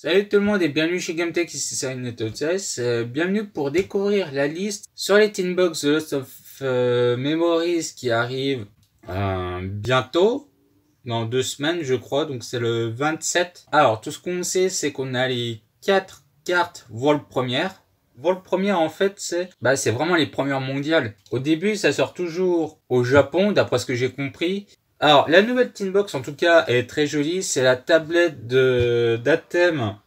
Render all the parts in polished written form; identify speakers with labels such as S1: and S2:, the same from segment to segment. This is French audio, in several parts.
S1: Salut tout le monde et bienvenue chez GameTech, ici c'est Netos. Bienvenue pour découvrir la liste sur les Tinbox The Lost of Memories qui arrive bientôt, dans 2 semaines je crois, donc c'est le 27. Alors tout ce qu'on sait c'est qu'on a les 4 cartes vol première. Vol première en fait c'est vraiment les premières mondiales. Au début ça sort toujours au Japon d'après ce que j'ai compris. Alors, la nouvelle Tinbox, en tout cas, est très jolie. C'est la tablette d'Atem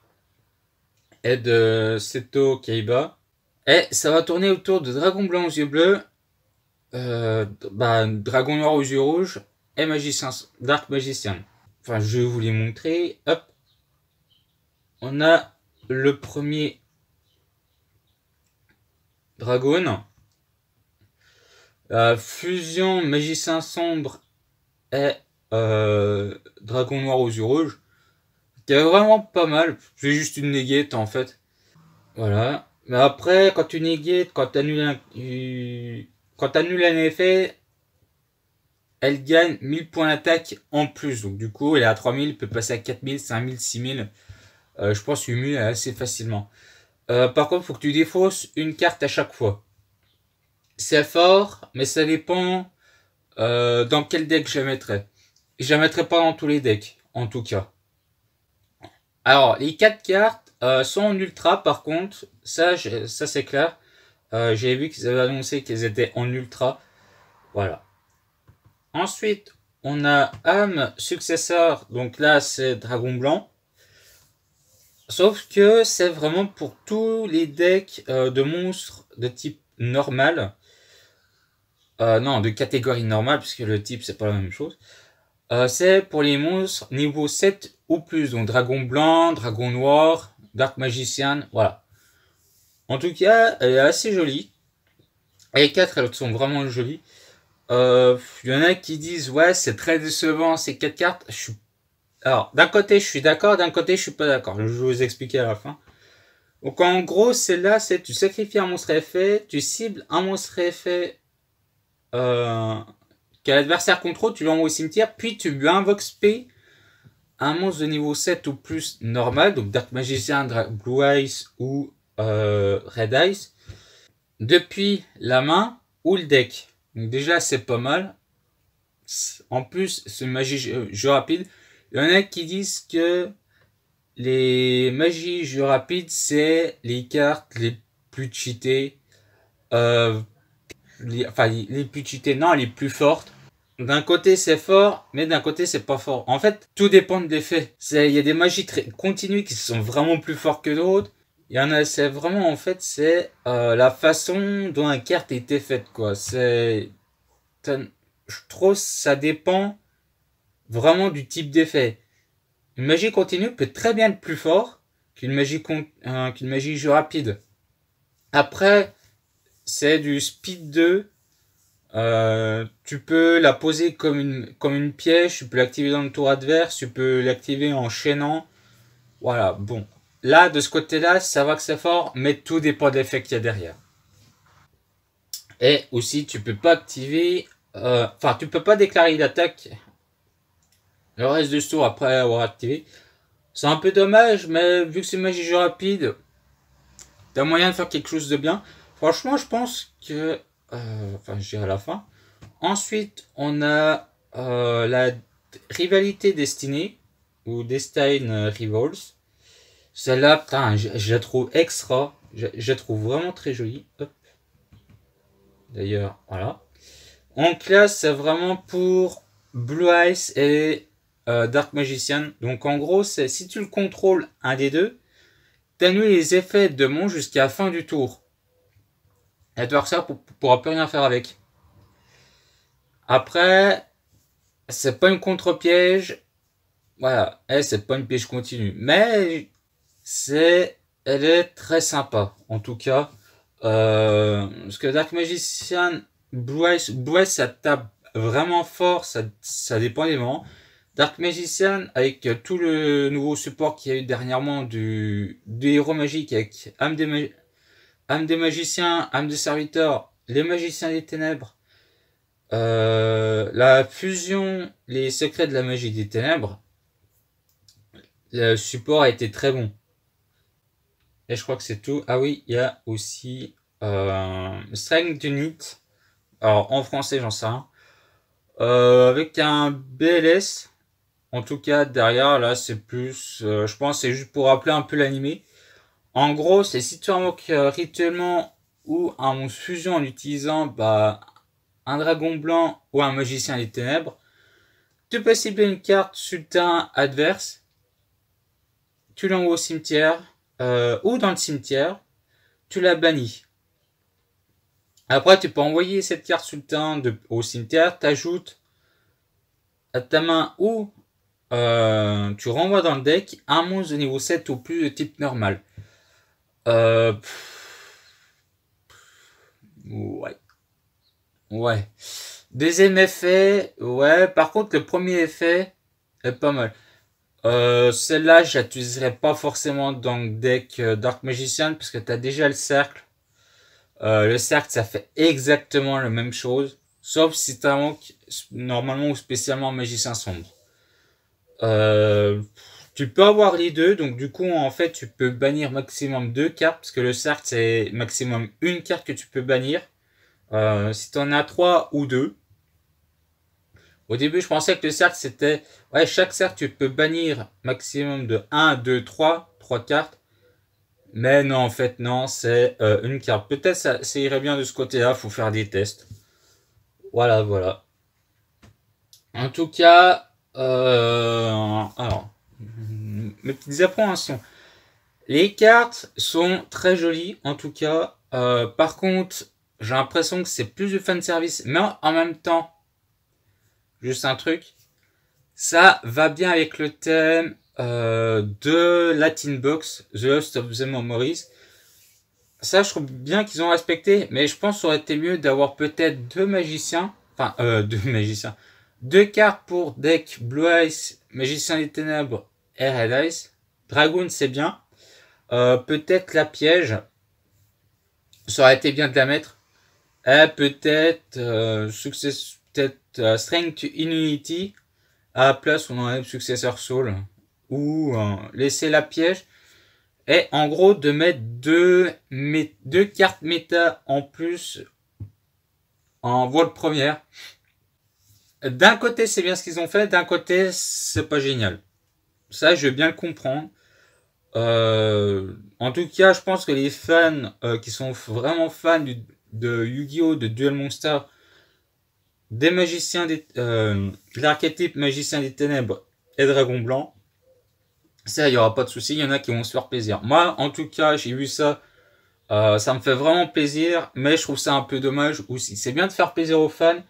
S1: et de Seto Kaiba. Et ça va tourner autour de Dragon Blanc aux yeux bleus, Dragon Noir aux yeux rouges et Magicien, Dark Magician. Enfin, je vais vous les montrer. Hop. On a le premier Dragon. Fusion Magicien sombre et Dragon Noir aux yeux rouges. Qui est vraiment pas mal. C'est juste une néguette en fait. Voilà. Mais après, quand tu néguettes, quand tu annules un effet, elle gagne 1000 points d'attaque en plus. Donc du coup, elle est à 3000, elle peut passer à 4000, 5000, 6000. Je pense 8000 assez facilement. Par contre, il faut que tu défausses une carte à chaque fois. C'est fort, mais ça dépend dans quel deck je la mettrai. Je la mettrai pas dans tous les decks, en tout cas. Alors, les 4 cartes sont en ultra, par contre, ça c'est clair. J'ai vu qu'ils avaient annoncé qu'ils étaient en ultra. Voilà. Ensuite, on a âme successeur. Donc là, c'est Dragon Blanc. Sauf que c'est vraiment pour tous les decks de monstres de type normal. Non, de catégorie normale, puisque le type, c'est pas la même chose. C'est pour les monstres niveau 7 ou plus. Donc Dragon Blanc, Dragon Noir, Dark Magician, voilà. En tout cas, elle est assez jolie. Les 4, elles sont vraiment jolies. Y en a qui disent, ouais, c'est très décevant ces 4 cartes. Alors, d'un côté, je suis d'accord, d'un côté, je suis pas d'accord. Je vais vous expliquer à la fin. Donc, en gros, celle-là, c'est tu sacrifies un monstre effet, tu cibles un monstre effet que l'adversaire contrôle, tu l'envoies au cimetière, puis tu lui invoques P un monstre de niveau 7 ou plus normal, donc Dark Magician, Blue Eyes ou Red Eyes, depuis la main ou le deck. Donc déjà c'est pas mal. En plus, ce magie jeu rapide, il y en a qui disent que les magies jeu rapide, c'est les cartes les plus cheatées. Les plus cheatées, non, les plus fortes. D'un côté c'est fort, mais d'un côté c'est pas fort. En fait, tout dépend de l'effet. Il y a des magies très continues qui sont vraiment plus fortes que d'autres. Il y en a, c'est vraiment en fait, c'est la façon dont la carte a été faite, quoi. Je trouve ça dépend vraiment du type d'effet. Une magie continue peut très bien être plus fort qu'une magie jeu rapide. Après, c'est du speed 2. Tu peux la poser comme une piège, tu peux l'activer dans le tour adverse, tu peux l'activer en chaînant. Voilà, bon. Là, de ce côté-là, ça va que c'est fort, mais tout dépend de l'effet qu'il y a derrière. Et aussi, tu peux pas activer... tu peux pas déclarer d'attaque le reste du tour après avoir activé. C'est un peu dommage, mais vu que c'est magie jeu rapide, t'as moyen de faire quelque chose de bien. Franchement, je pense que... je dirais à la fin. Ensuite, on a la rivalité destinée, ou Destine Rivals. Celle-là, putain, je la trouve extra. Je la trouve vraiment très jolie. D'ailleurs, voilà. En classe, c'est vraiment pour Blue Eyes et Dark Magician. Donc en gros, c'est si tu le contrôles un des deux, t'annules les effets de monstre jusqu'à la fin du tour. L'adversaire pourra plus rien faire avec. Après, c'est pas une contre-piège. Voilà, c'est pas une piège continue. Mais elle est très sympa. En tout cas, parce que Dark Magician, Blue Eyes, ça tape vraiment fort. Ça dépend des moments. Dark Magician, avec tout le nouveau support qu'il y a eu dernièrement du héros magique avec âme des magiciens, âme des serviteurs, les magiciens des ténèbres, la fusion, les secrets de la magie des ténèbres, le support a été très bon. Et je crois que c'est tout. Ah oui, il y a aussi Strength Unit. Alors en français, j'en sais rien. Avec un BLS. En tout cas, derrière, là, c'est plus... je pense c'est juste pour rappeler un peu l'animé. En gros, c'est si tu invoques rituellement ou un monstre fusion en utilisant un dragon blanc ou un magicien des ténèbres, tu peux cibler une carte sur le terrain adverse, tu l'envoies au cimetière ou dans le cimetière, tu la bannis. Après, tu peux envoyer cette carte sur le terrain au cimetière, t'ajoutes à ta main ou tu renvoies dans le deck un monstre de niveau 7 ou plus de type normal. Euh, ouais. Ouais. Deuxième effet, ouais. Par contre, le premier effet est pas mal. Celle-là, je l'utiliserai pas forcément dans le deck Dark Magician parce que tu as déjà le cercle. Le cercle, ça fait exactement la même chose. Sauf si tu manques normalement ou spécialement Magicien Sombre. Tu peux avoir les deux, donc du coup, en fait, tu peux bannir maximum 2 cartes parce que le cercle, c'est maximum une carte que tu peux bannir. Si tu en as 3 ou 2. Au début, je pensais que le cercle, c'était... Ouais, chaque cercle, tu peux bannir maximum de 1, 2, 3 cartes. Mais non, en fait, non, c'est une carte. Peut-être ça irait bien de ce côté-là, faut faire des tests. Voilà, voilà. En tout cas, alors, mes petites appréhensions. Les cartes sont très jolies, en tout cas. Par contre, j'ai l'impression que c'est plus du fanservice. Mais en même temps, juste un truc, ça va bien avec le thème de Latin Box, The Lost of the Memories. Ça, je trouve bien qu'ils ont respecté, mais je pense que ça aurait été mieux d'avoir peut-être 2 magiciens, enfin, 2 magiciens, 2 cartes pour deck Blue Eyes, Magicien des Ténèbres et Red Eyes. Dragoon, c'est bien. Peut-être la piège, ça aurait été bien de la mettre. Et peut-être Strength Unity à la place où on enlève Successor Soul. Ou laisser la piège. Et en gros, de mettre deux cartes méta en plus en voie de première. D'un côté, c'est bien ce qu'ils ont fait. D'un côté, c'est pas génial. Ça, je veux bien le comprendre. En tout cas, je pense que les fans qui sont vraiment fans de Yu-Gi-Oh! De Duel Monster, des magiciens, l'archétype magicien des ténèbres et dragon blanc, ça, il n'y aura pas de souci. Il y en a qui vont se faire plaisir. Moi, en tout cas, j'ai vu ça. Ça me fait vraiment plaisir, mais je trouve ça un peu dommage aussi. C'est bien de faire plaisir aux fans,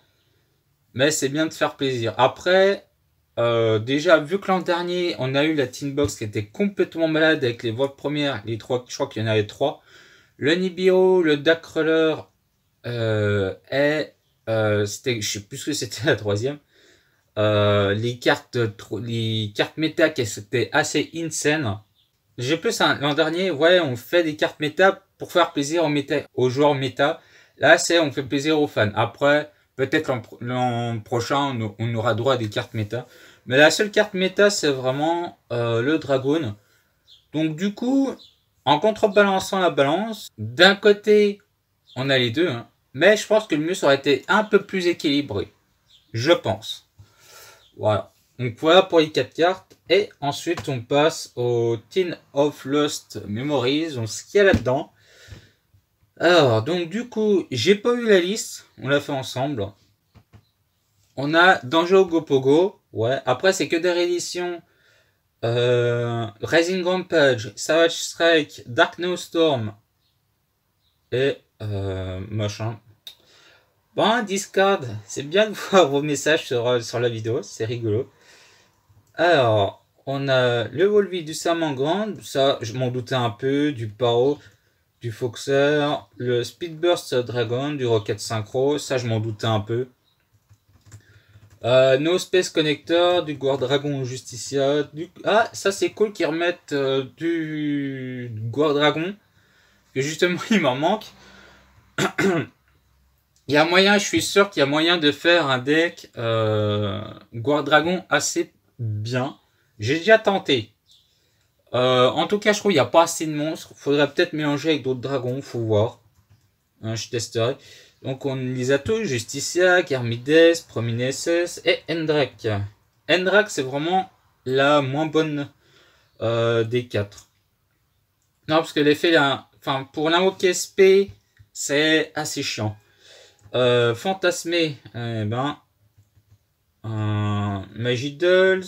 S1: mais c'est bien de faire plaisir. Après, déjà, vu que l'an dernier, on a eu la Teen Box qui était complètement malade avec les voix premières, les 3, je crois qu'il y en avait 3. Le Nibiru, le Dark Crawler, et c'était, je sais plus ce que c'était la troisième. Les cartes méta qui étaient assez insane. J'ai plus l'an dernier, ouais, on fait des cartes méta pour faire plaisir aux joueurs méta. Là, c'est on fait plaisir aux fans. Après, peut-être l'an prochain, on aura droit à des cartes méta. Mais la seule carte méta, c'est vraiment le Dragoon. Donc du coup, en contrebalançant la balance, d'un côté, on a les deux, hein, mais je pense que le mieux ça aurait été un peu plus équilibré. Je pense. Voilà. Donc voilà pour les 4 cartes. Et ensuite on passe au Tin of Lost Memories. Donc ce qu'il y a là-dedans. Alors donc du coup j'ai pas eu la liste. On l'a fait ensemble. On a Danjo Gopogo. Ouais. Après c'est que des rééditions. Rising Rampage, Savage Strike, Dark No Storm. Et machin. Bon, Discord, c'est bien de voir vos messages sur la vidéo, c'est rigolo. Alors, on a le Volvi du Samangrand, ça je m'en doutais un peu, du Paro, du Foxer, le Speedburst Dragon, du Rocket Synchro, ça je m'en doutais un peu. No Space Connector, du Guard Dragon Justicia, ah ça c'est cool qu'ils remettent du Guard Dragon, que justement il m'en manque. Il y a moyen, je suis sûr qu'il y a moyen de faire un deck Guard Dragon assez bien. J'ai déjà tenté. En tout cas, je trouve qu'il n'y a pas assez de monstres. Faudrait peut-être mélanger avec d'autres dragons, faut voir. Hein, je testerai. Donc on les a tous, Justicia, Charmides, Prominescence et Endrak. Endrak, c'est vraiment la moins bonne des quatre. Non, parce que l'effet, là, enfin, pour l'invoquer SP, c'est assez chiant. Fantasmé, eh ben, Magidolls,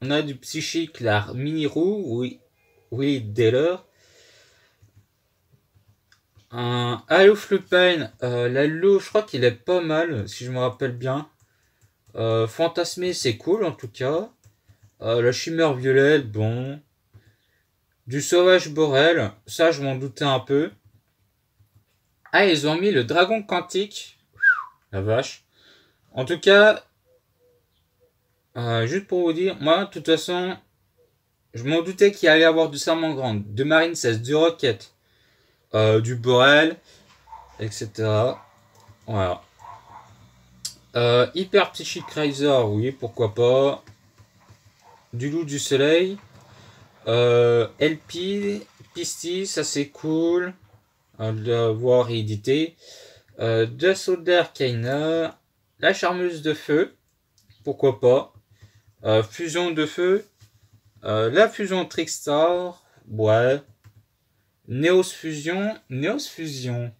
S1: on a du psychique, la mini-roue, oui, oui, Deller. Un Aloof Lupin, l'Halo, je crois qu'il est pas mal, si je me rappelle bien. Fantasmé, c'est cool en tout cas. La Chimère Violette, bon. Du Sauvage Borel, ça je m'en doutais un peu. Ah, ils ont mis le Dragon Quantique. La vache. En tout cas, juste pour vous dire, moi, de toute façon, je m'en doutais qu'il allait y avoir du Salamandre, de Marine 16, du Rocket, du Borel, etc. Voilà. Hyper Psychic Riser, oui, pourquoi pas. Du Loup du Soleil. LP, Pistis, ça c'est cool. De l'avoir édité. De Solder Kaina. La Charmeuse de Feu, pourquoi pas. Fusion de Feu. La Fusion Trickstar, ouais. Neos Fusion. Neos Fusion.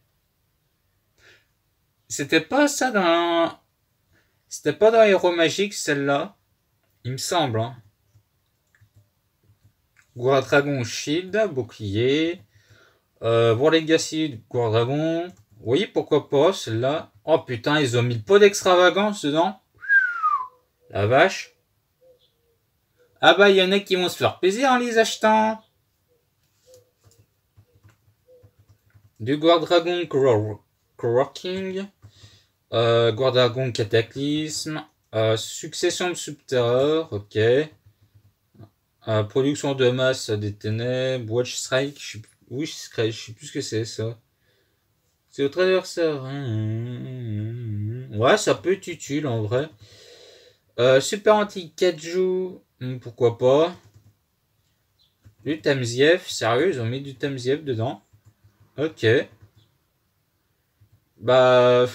S1: C'était pas ça dans. C'était pas dans Héros Magique celle-là. Il me semble. Hein. War Dragon Shield, bouclier. War Legacy, War Dragon. Oui, pourquoi pas celle-là. Oh putain, ils ont mis le pot d'extravagance dedans. La vache. Ah bah, il y en a qui vont se faire plaisir en les achetant. Du War Dragon Crocking. War Dragon Cataclysme. Succession de Subterreur, ok. Production de masse des ténèbres. Watch Strike. Oui, je sais plus ce que c'est ça. C'est votre adversaire. Ouais, ça peut être utile en vrai. Super Anti Kaju. Pourquoi pas. Du Tamziev. Sérieux, ils ont mis du Tamziev dedans. Ok. Bah.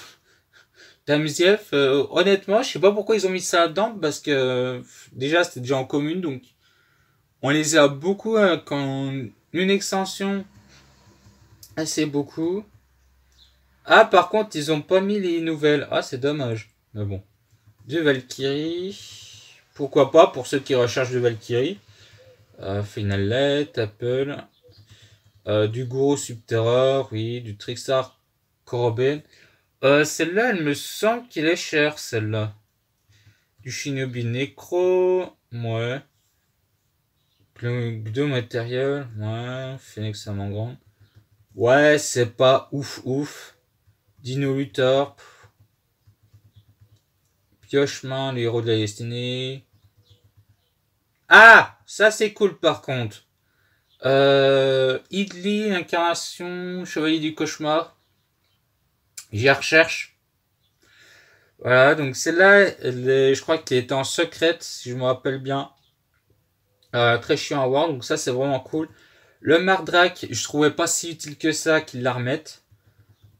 S1: Tamziev, honnêtement, je sais pas pourquoi ils ont mis ça dedans. Parce que déjà, c'était déjà en commune. Donc, on les a beaucoup quand une extension. Assez beaucoup. Ah, par contre, ils ont pas mis les nouvelles. Ah, c'est dommage. Mais bon. Du Valkyrie. Pourquoi pas pour ceux qui recherchent du Valkyrie. Final Light, Apple. Du Guru Subterror, oui. Du Trickstar Korobin. Celle-là, elle me semble qu'il est cher, celle-là. Du Shinobi Necro. Ouais. Gdo Matériel. Ouais. Phoenix Salamandre. Ouais, c'est pas ouf ouf. Dino Luthor. Piochemin, les héros de la destinée. Ah, ça c'est cool par contre. Idli, incarnation, chevalier du cauchemar. J'y recherche. Voilà, donc celle-là, je crois qu'elle était en secrète, si je me rappelle bien. Très chiant à voir, donc ça c'est vraiment cool. Le Mardrak, je trouvais pas si utile que ça qu'ils la remettent.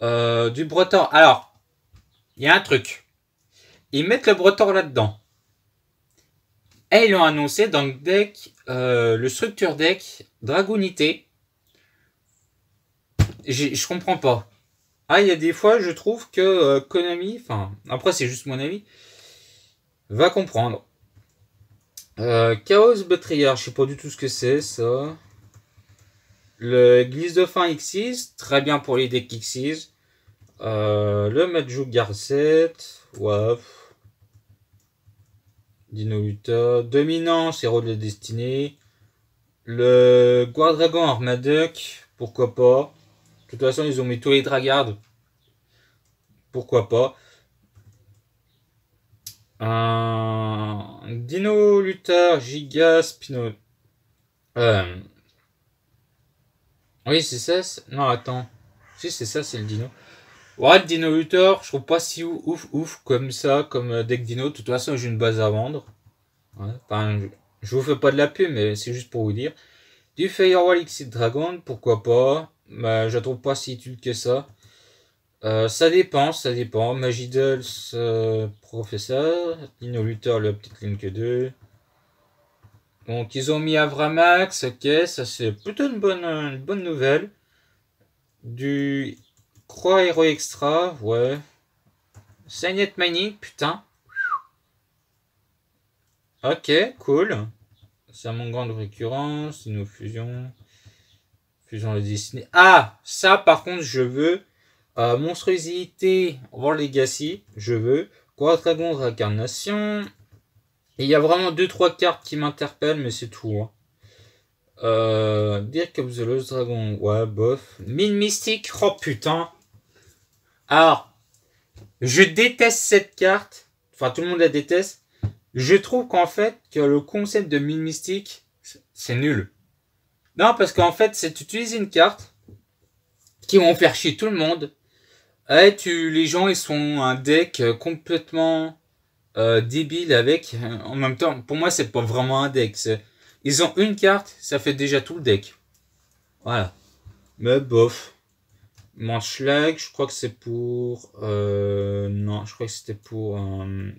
S1: Du Bretor. Alors, il y a un truc. Ils mettent le Bretor là-dedans. Et ils l'ont annoncé dans le deck, le structure deck Dragonité. Je comprends pas. Ah, il y a des fois, je trouve que Konami, enfin, après c'est juste mon avis, va comprendre. Chaos Betrayard, je sais pas du tout ce que c'est, ça. Le Glisse de fin Xyz, très bien pour les decks Xyz. Le Majou Garcet, ouais. Dino Luta, Dominance, héros de la destinée. Le Guardragon Armaduc, pourquoi pas. De toute façon, ils ont mis tous les Dragards. Pourquoi pas. Dino Luthor, Giga, Spino. Oui, c'est ça. Non, attends. Si, c'est ça, c'est le Dino. Ouais, le Dino Luthor, je trouve pas si ouf comme ça, comme deck Dino. De toute façon, j'ai une base à vendre. Ouais, enfin, je vous fais pas de la pub, mais c'est juste pour vous dire. Du Firewall Exit Dragon, pourquoi pas. Bah, je la trouve pas si utile que ça. Ça dépend, ça dépend. Magidals, professeur. Dino Luther, la petite Link 2. Donc ils ont mis Avramax, ok, ça c'est plutôt une bonne nouvelle. Du Croix Hero Extra, ouais. Signet Mining, putain. Ok, cool. C'est mon grande récurrence, Dino Fusion. Fusion de Disney. Ah, ça par contre je veux. Monstruosité, War Legacy, je veux. Croix Dragon Réincarnation. Et il y a vraiment 2-3 cartes qui m'interpellent, mais c'est tout. Hein. Dirk of the Lost Dragon, ouais, bof. Mine Mystique, oh putain. Alors, je déteste cette carte. Enfin, tout le monde la déteste. Je trouve qu'en fait, que le concept de Mine Mystique, c'est nul. Non, parce qu'en fait, c'est utiliser une carte qui vont faire chier tout le monde. Et les gens, ils sont un deck complètement débile avec. En même temps, pour moi, c'est pas vraiment un deck. Ils ont une carte, ça fait déjà tout le deck. Voilà. Mais bof. Manchlag, je crois que c'est pour... non, je crois que c'était pour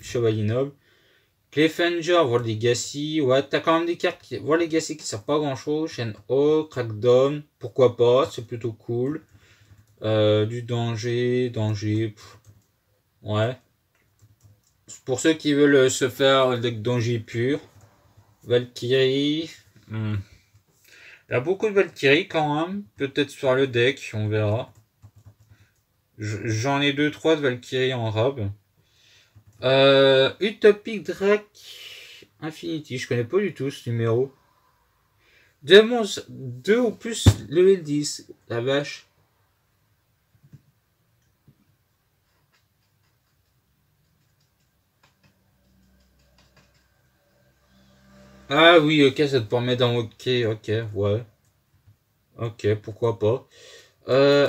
S1: Chevalier Noble. Cliffhanger, World Legacy. Ouais, t'as quand même des cartes World Legacy qui servent pas à grand chose. Shen'O, Crackdown, pourquoi pas, c'est plutôt cool. Du danger, pff. Ouais. Pour ceux qui veulent se faire le deck danger pur. Valkyrie. Il y a beaucoup de Valkyrie quand même. Peut-être sur le deck, on verra. J'en ai 2-3 de Valkyrie en rab. Utopic Drake Infinity, je connais pas du tout ce numéro. 2 ou plus level 10, la vache. Ah oui, ok, ça te permet dans ok, ouais. Ok, pourquoi pas.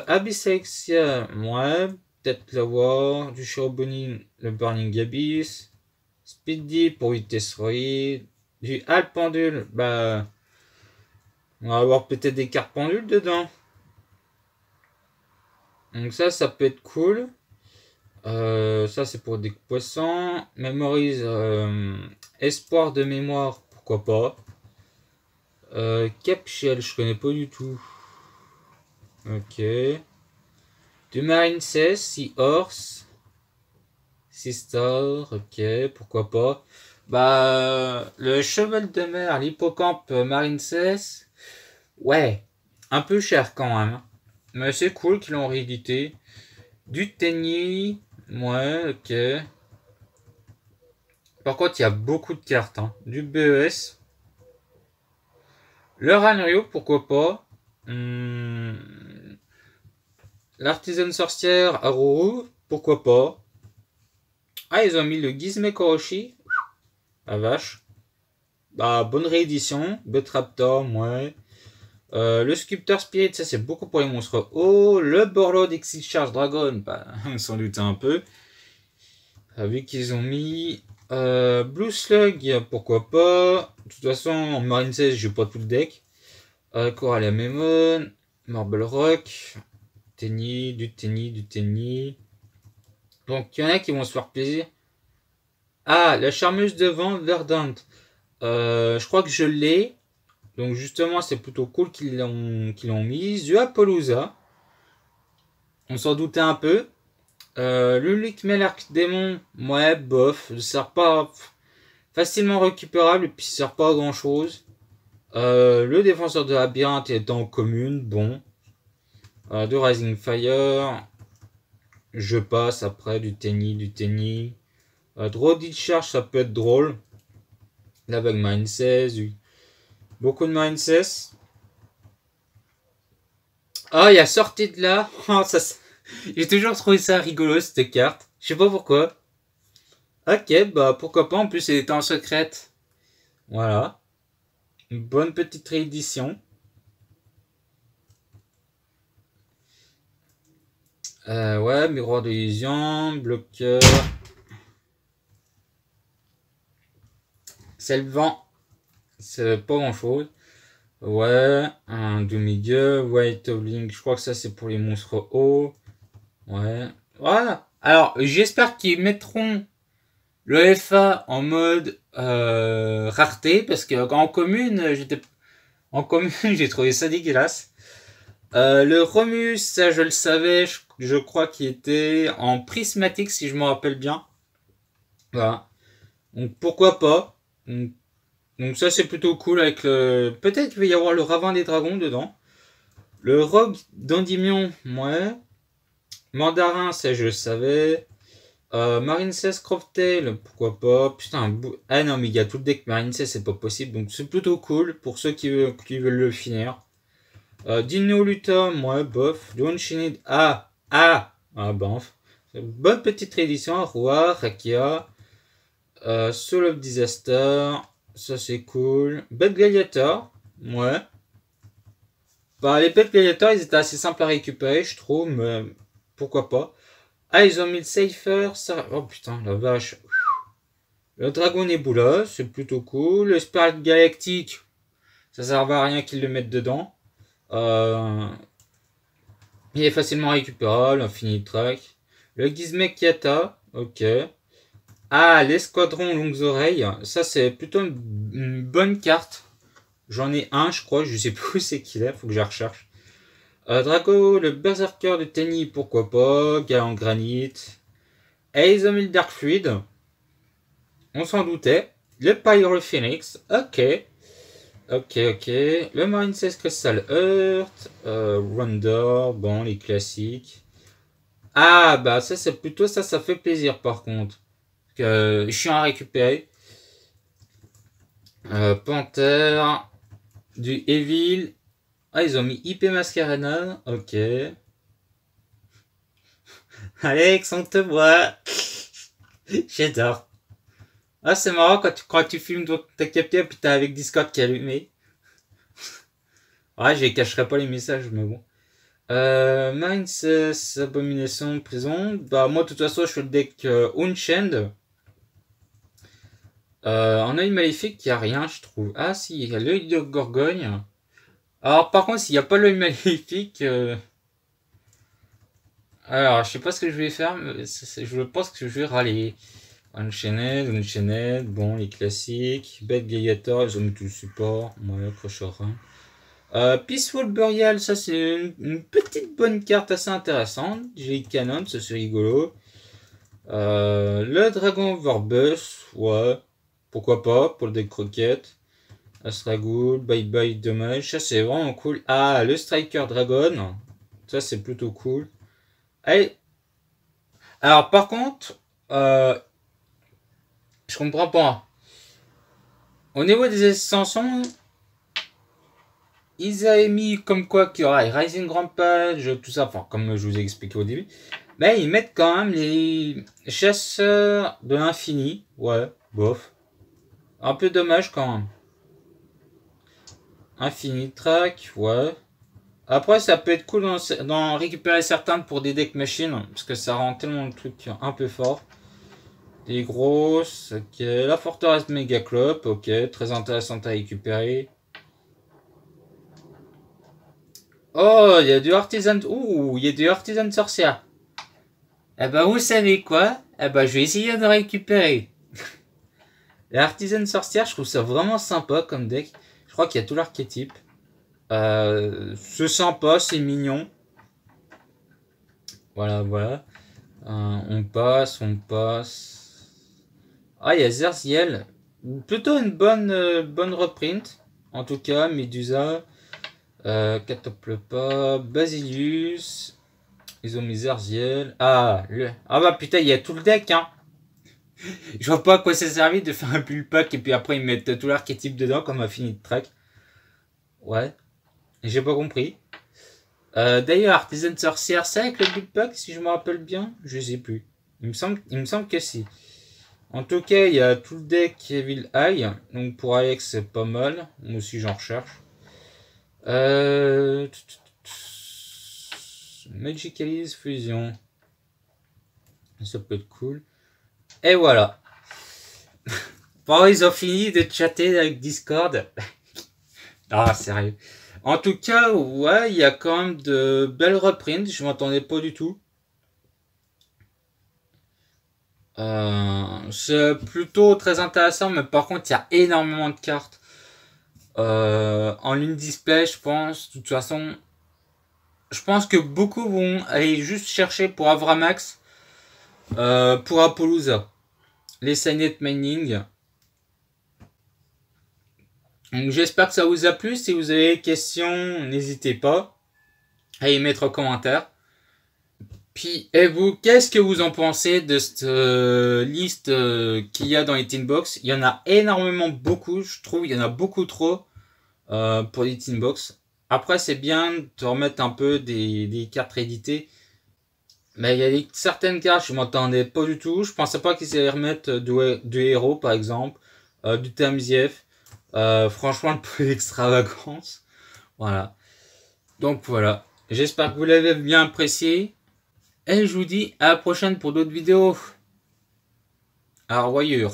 S1: Abyssexia, ouais, peut-être l'avoir. Du Charbonning, le Burning Abyss. Speedy pour Destroyer. Du Hal Pendule, bah. On va avoir peut-être des cartes pendules dedans. Donc ça peut être cool. Ça c'est pour des poissons. Mémorise espoir de mémoire, pourquoi pas. Capshell, je connais pas du tout. Ok. Du Marine 16, Sea Horse. Sea Star, ok, pourquoi pas. Bah, le cheval de mer, l'hippocampe Marine 16. Ouais, un peu cher quand même. Mais c'est cool qu'ils l'ont réédité. Du Tenny, ouais, ok. Par contre, il y a beaucoup de cartes. Hein. Du BES. Le Ranryo, pourquoi pas. L'artisan sorcière Aruru, pourquoi pas. Ah, ils ont mis le Gizme Koroshi. La vache. Bah, bonne réédition. Betraptor, ouais. Le Sculpteur Spirit, ça c'est beaucoup pour les monstres. Oh, le Borlord Exit Charge Dragon, bah, on s'en doutait un peu. Vu qu'ils ont mis Blue Slug, pourquoi pas. De toute façon, en Marine 16, j'ai pas tout le deck. Coral Anemone, Marble Rock, Tenny, du Tenny. Donc, il y en a qui vont se faire plaisir. Ah, la charmeuse de vent Verdant. Je crois que je l'ai. Donc, justement, c'est plutôt cool qu'ils l'ont mise. Du Apollousa. On s'en doutait un peu. L'unique Melark Démon, ouais, bof. Ne sert pas facilement récupérable et puis ne sert pas à grand chose. Le défenseur de labyrinthe est en commune, bon. De Rising Fire. Je passe après du Tenny. Draw Discharge, ça peut être drôle. La vague Marine 16. Beaucoup de Marine 16. Ah, il y a sorti de là. Oh, j'ai toujours trouvé ça rigolo cette carte. Je sais pas pourquoi. Ok, bah pourquoi pas. En plus, elle était en secrète. Voilà. Une bonne petite réédition. Ouais, miroir d'illusion, bloqueur. C'est le vent. C'est pas grand chose. Ouais, un demi-gueux, White of Link, je crois que ça c'est pour les monstres hauts. Ouais. Voilà. Alors, j'espère qu'ils mettront le FA en mode rareté, parce que en commune, j'ai trouvé ça dégueulasse. Le Romus, ça je le savais, je crois qu'il était en prismatique si je me rappelle bien. Voilà. Donc pourquoi pas. Donc ça c'est plutôt cool avec le. Peut-être qu'il va y avoir le Ravin des Dragons dedans. Le Rogue d'Endymion, ouais. Mandarin, ça je le savais. Marine 16 Croftail, pourquoi pas. Putain, ah non, mais il y a tout le deck Marine 16, c'est pas possible. Donc c'est plutôt cool pour ceux qui veulent le finir. Dino Lutum, ouais, bof. John Shinid, banf. Bonne petite réédition. Roi, Rakia. Soul of Disaster, ça c'est cool. Bad Gladiator, ouais. Bah, les Bad Gladiator, ils étaient assez simples à récupérer, je trouve, mais pourquoi pas. Ah, ils ont mis le Cypher, ça. Oh putain, la vache. Le Dragon Nebula, c'est plutôt cool. Le Spirit Galactique, ça sert à rien qu'ils le mettent dedans. Euh, il est facilement récupérable, Infinite Track. Le Gizmek Kiata, ok. Ah, l'escadron longues oreilles, ça c'est plutôt une bonne carte. J'en ai un, je crois, je sais plus où c'est qu'il est, faut que je la recherche. Draco, le Berserker de Tenny, pourquoi pas. Galant Granit. Aizomil Dark Fluid, on s'en doutait. Le Pyro Phoenix, ok. Ok, ok. Le Marine 16 Crystal Earth. Wonder, bon, les classiques. Ah, bah ça c'est plutôt ça, ça fait plaisir par contre. Je suis à récupérer. Panther, du Evil. Ah, ils ont mis IP Mascarena. Ok. Alex, on te voit. J'adore. Ah, c'est marrant quand tu filmes ta capture puis t'as avec Discord qui est allumé. Ouais, je cacherai pas les messages, mais bon. Minds, Abomination, Prison. Bah, moi, de toute façon, je fais le deck Unchained. En œil maléfique, il n'y a rien, je trouve. Ah, si, il y a l'œil de Gorgogne. Alors, par contre, s'il n'y a pas l'œil maléfique. Alors, je sais pas ce que je vais faire, mais je pense que je vais râler. Unchained, bon, les classiques. Bad Gladiator, ils ont mis tout le support. Ouais, accrochera. Peaceful Burial, ça c'est une petite bonne carte assez intéressante. J'ai Canon, ça c'est rigolo. Le Dragon Vorbus, ouais, pourquoi pas, pour le deck croquette. Astragul, Bye Bye Dommage, ça c'est vraiment cool. Ah, le Striker Dragon, ça c'est plutôt cool. Allez. Alors par contre, je comprends pas. Au niveau des extensions, ils avaient mis comme quoi qu'il y aurait Rising Rampage, tout ça, enfin comme je vous ai expliqué au début. Mais ils mettent quand même les chasseurs de l'infini. Ouais, bof. Un peu dommage quand même. Infinite Track, ouais. Après, ça peut être cool d'en récupérer certains pour des deck machines, parce que ça rend tellement le truc un peu fort. Des grosses, ok. La forteresse Mega Club, ok. Très intéressante à récupérer. Oh, il y a du Artisan. Ouh, il y a du Artisan Sorcière. Eh ben, vous savez quoi? Eh ben, je vais essayer de récupérer. L'artisan sorcière, je trouve ça vraiment sympa comme deck. Je crois qu'il y a tout l'archétype. C'est sympa, c'est mignon. Voilà, voilà. On passe, on passe. Ah, il y a Zerziel. Plutôt une bonne reprint. En tout cas, Medusa. Catoplepa. Basilius. Ils ont mis Zerziel. Ah, bah putain, il y a tout le deck, hein. Je vois pas à quoi ça servi de faire un pull pack et puis après ils mettent tout l'archétype dedans comme un fini de track. Ouais, j'ai pas compris. D'ailleurs, Artisan Sorcière, c'est avec le build pack si je me rappelle bien. Je sais plus. Il me semble que si. En tout cas, il y a tout le deck Evil Eye. Donc pour Alex, c'est pas mal. Moi aussi, j'en recherche. Euh... Magicalise Fusion. Ça peut être cool. Et voilà. Bon, ils ont fini de chatter avec Discord. Ah, sérieux. En tout cas, ouais, il y a quand même de belles reprints. Je m'attendais pas du tout. C'est plutôt très intéressant, mais par contre, il y a énormément de cartes. En ligne display, je pense. De toute façon, je pense que beaucoup vont aller juste chercher pour Avramax, pour Apollousa, les Signet Mining. Donc j'espère que ça vous a plu. Si vous avez des questions, n'hésitez pas à y mettre en commentaire. Puis, et vous, qu'est-ce que vous en pensez de cette liste qu'il y a dans les Tinbox? Il y en a énormément beaucoup, je trouve. Il y en a beaucoup trop pour les Tinbox. Après, c'est bien de remettre un peu des cartes rééditées. Mais il y a certaines cartes, je m'attendais pas du tout. Je pensais pas qu'ils allaient remettre du héros, par exemple, du Tamziev. Franchement, le peu d'extravagance. Voilà. Donc voilà. J'espère que vous l'avez bien apprécié. Et je vous dis à la prochaine pour d'autres vidéos. À revoyure.